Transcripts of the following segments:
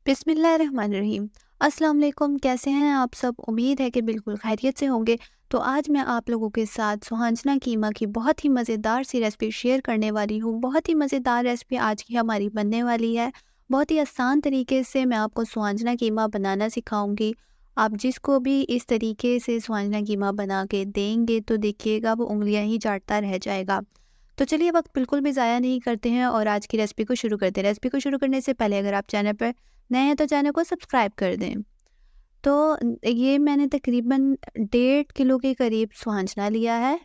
बिस्मिल्लाहिर्रहमानिर्रहीम। अस्सलाम वालेकुम, कैसे हैं आप सब? उम्मीद है कि बिल्कुल खैरियत से होंगे। तो आज मैं आप लोगों के साथ सुहांजना कीमा की बहुत ही मज़ेदार सी रेसिपी शेयर करने वाली हूँ। बहुत ही मज़ेदार रेसिपी आज की हमारी बनने वाली है। बहुत ही आसान तरीके से मैं आपको सुहांजना कीमा बनाना सिखाऊंगी। आप जिसको भी इस तरीके से सुहांजना कीमा बना के देंगे तो देखिएगा वो उंगलियां ही चाटता रह जाएगा। तो चलिए वक्त बिल्कुल भी ज़ाया नहीं करते हैं और आज की रेसिपी को शुरू करते हैं। रेसिपी को शुरू करने से पहले अगर आप चैनल पर नए हैं तो चैनल को सब्सक्राइब कर दें। तो ये मैंने तकरीबन 1.5 किलो के करीब सुहांजना लिया है।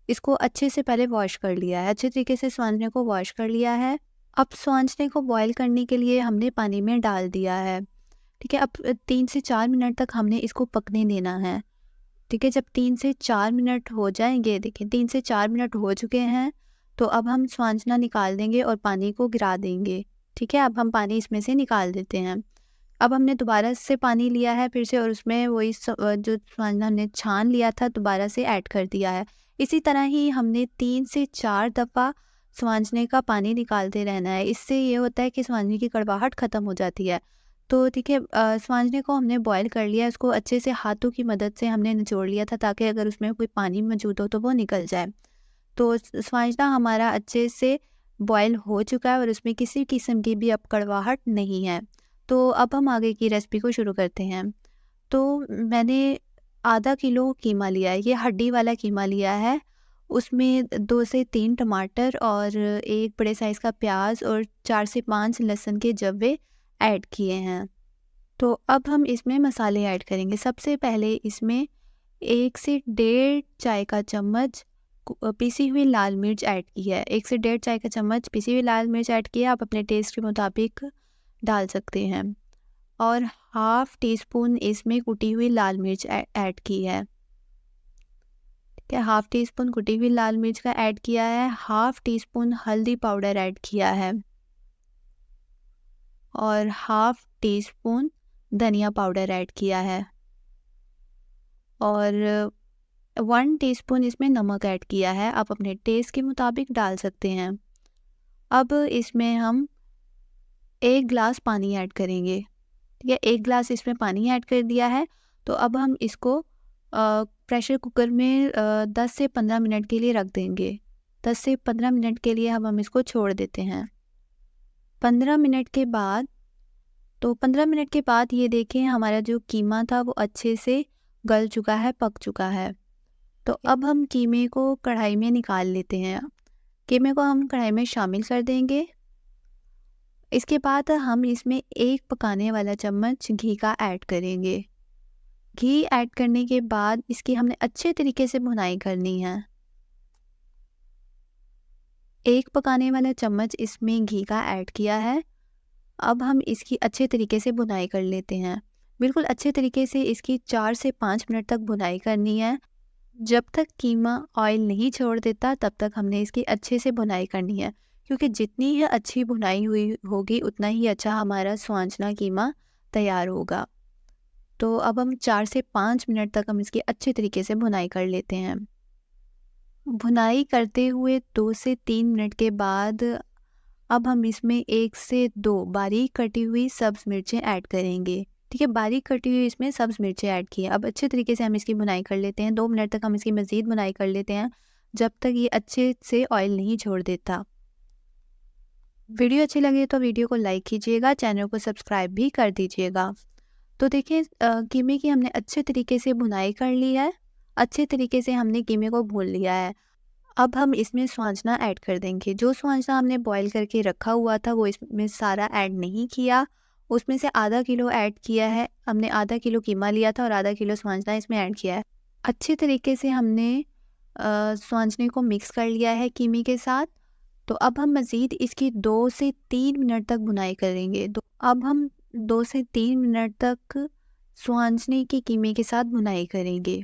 इसको अच्छे से पहले वॉश कर लिया है, अच्छे तरीके से सुहांजने को वॉश कर लिया है। अब सुहांजने को बॉईल करने के लिए हमने पानी में डाल दिया है। ठीक है, अब 3 से 4 मिनट तक हमने इसको पकने देना है। ठीक है, जब 3 से 4 मिनट हो जाएंगे, देखिए 3 से 4 मिनट हो चुके हैं, तो अब हम सुहांजना निकाल देंगे और पानी को गिरा देंगे। ठीक है, अब हम पानी इसमें से निकाल देते हैं। अब हमने दोबारा से पानी लिया है फिर से और उसमें वही जो सुहांजना हमने छान लिया था दोबारा से ऐड कर दिया है। इसी तरह ही हमने 3 से 4 दफ़ा सुहांजने का पानी निकालते रहना है। इससे ये होता है कि सुहांजने की कड़वाहट ख़त्म हो जाती है। तो ठीक है, सुहांजने को हमने बॉईल कर लिया, उसको अच्छे से हाथों की मदद से हमने निचोड़ लिया था ताकि अगर उसमें कोई पानी मौजूद हो तो वो निकल जाए। तो सुहांजना हमारा अच्छे से बॉयल हो चुका है और उसमें किसी किस्म की भी अब कड़वाहट नहीं है। तो अब हम आगे की रेसिपी को शुरू करते हैं। तो मैंने आधा किलो कीमा लिया है, ये हड्डी वाला कीमा लिया है। उसमें 2 से 3 टमाटर और एक बड़े साइज़ का प्याज और 4 से 5 लहसुन के जब्बे ऐड किए हैं। तो अब हम इसमें मसाले ऐड करेंगे। सबसे पहले इसमें 1 से 1.5 चाय का चम्मच पिसी हुई लाल मिर्च ऐड की है। 1 से 1.5 चाय का चम्मच पिसी हुई लाल मिर्च ऐड की है। आप अपने टेस्ट के मुताबिक डाल सकते हैं। और हाफ़ टी स्पून इसमें कुटी हुई लाल मिर्च ऐड की है। ठीक है, हाफ़ टी स्पून कुटी हुई लाल मिर्च का ऐड किया है। हाफ़ टी स्पून हल्दी पाउडर ऐड किया है और हाफ़ टी स्पून धनिया पाउडर ऐड किया है और 1 टीस्पून इसमें नमक ऐड किया है। आप अपने टेस्ट के मुताबिक डाल सकते हैं। अब इसमें हम 1 गिलास पानी ऐड करेंगे। ठीक है, 1 गिलास इसमें पानी ऐड कर दिया है। तो अब हम इसको प्रेशर कुकर में 10 से 15 मिनट के लिए रख देंगे। 10 से 15 मिनट के लिए हम इसको छोड़ देते हैं। 15 मिनट के बाद 15 मिनट के बाद ये देखें हमारा जो कीमा था वो अच्छे से गल चुका है, पक चुका है। तो अब हम कीमे को कढ़ाई में निकाल लेते हैं। कीमे को हम कढ़ाई में शामिल कर देंगे। इसके बाद हम इसमें 1 पकाने वाला चम्मच घी का ऐड करेंगे। घी ऐड करने के बाद इसकी हमने अच्छे तरीके से भुनाई करनी है। 1 पकाने वाला चम्मच इसमें घी का ऐड किया है। अब हम इसकी अच्छे तरीके से भुनाई कर लेते हैं। बिल्कुल अच्छे तरीके से इसकी 4 से 5 मिनट तक भुनाई करनी है। जब तक कीमा ऑयल नहीं छोड़ देता तब तक हमने इसकी अच्छे से भुनाई करनी है, क्योंकि जितनी ही अच्छी भुनाई हुई होगी उतना ही अच्छा हमारा सुहांजना कीमा तैयार होगा। तो अब हम 4 से 5 मिनट तक हम इसकी अच्छे तरीके से भुनाई कर लेते हैं। भुनाई करते हुए 2 से 3 मिनट के बाद अब हम इसमें 1 से 2 बारीक कटी हुई सब्ज़ मिर्चें ऐड करेंगे। ठीक है, बारीक कटी हुई इसमें सब्ज़ मिर्चें ऐड की है। अब अच्छे तरीके से हम इसकी भुनाई कर लेते हैं। 2 मिनट तक हम इसकी मज़ीद भुनाई कर लेते हैं, जब तक ये अच्छे से ऑयल नहीं छोड़ देता। वीडियो अच्छी लगे तो वीडियो को लाइक कीजिएगा, चैनल को सब्सक्राइब भी कर दीजिएगा। तो देखिए कीमे की हमने अच्छे तरीके से भुनाई कर ली है। अच्छे तरीके से हमने कीमे को भून लिया है। अब हम इसमें सुहांजना ऐड कर देंगे। जो सुहांजना हमने बॉईल करके रखा हुआ था वो इसमें सारा ऐड नहीं किया। उसमें से आधा किलो ऐड किया है। हमने आधा किलो कीमा लिया था और आधा किलो सुहांजना इसमें ऐड किया है। अच्छे तरीके से हमने सुहांजने को मिक्स कर लिया है कीमे के साथ। तो अब हम मज़ीद इसकी 2 से 3 मिनट तक भुनाई करेंगे। अब हम 2 से 3 मिनट तक सुहांजने की कीमे के साथ भुनाई करेंगे।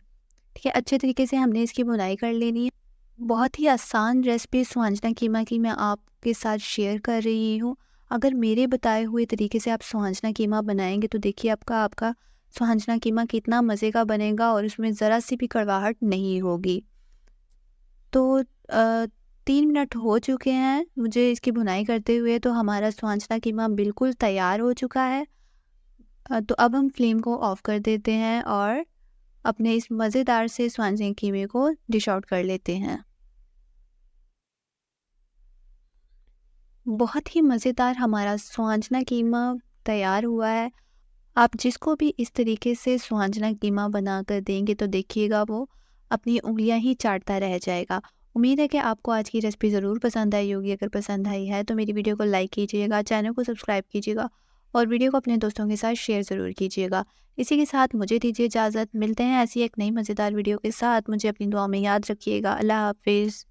ठीक है, अच्छे तरीके से हमने इसकी भुनाई कर लेनी है। बहुत ही आसान रेसिपी सुहांजना कीमा की मैं आपके साथ शेयर कर रही हूँ। अगर मेरे बताए हुए तरीके से आप सुहांजना कीमा बनाएंगे तो देखिए आपका आपका सुहांजना कीमा कितना मज़े का बनेगा और उसमें ज़रा सी भी कड़वाहट नहीं होगी। तो 3 मिनट हो चुके हैं मुझे इसकी भुनाई करते हुए, तो हमारा सुहांजना कीमा बिल्कुल तैयार हो चुका है। तो अब हम फ्लेम को ऑफ कर देते हैं और अपने इस मज़ेदार से स्वांजरे कीमे को डिश आउट कर लेते हैं। बहुत ही मज़ेदार हमारा स्वांजना कीमा तैयार हुआ है। आप जिसको भी इस तरीके से स्वांजना कीमा बनाकर देंगे तो देखिएगा वो अपनी उँगलियां ही चाटता रह जाएगा। उम्मीद है कि आपको आज की रेसिपी ज़रूर पसंद आई होगी। अगर पसंद आई है तो मेरी वीडियो को लाइक कीजिएगा, चैनल को सब्सक्राइब कीजिएगा और वीडियो को अपने दोस्तों के साथ शेयर ज़रूर कीजिएगा। इसी के साथ मुझे दीजिए इजाज़त। मिलते हैं ऐसी एक नई मज़ेदार वीडियो के साथ। मुझे अपनी दुआ में याद रखिएगा। अल्लाह हाफिज़।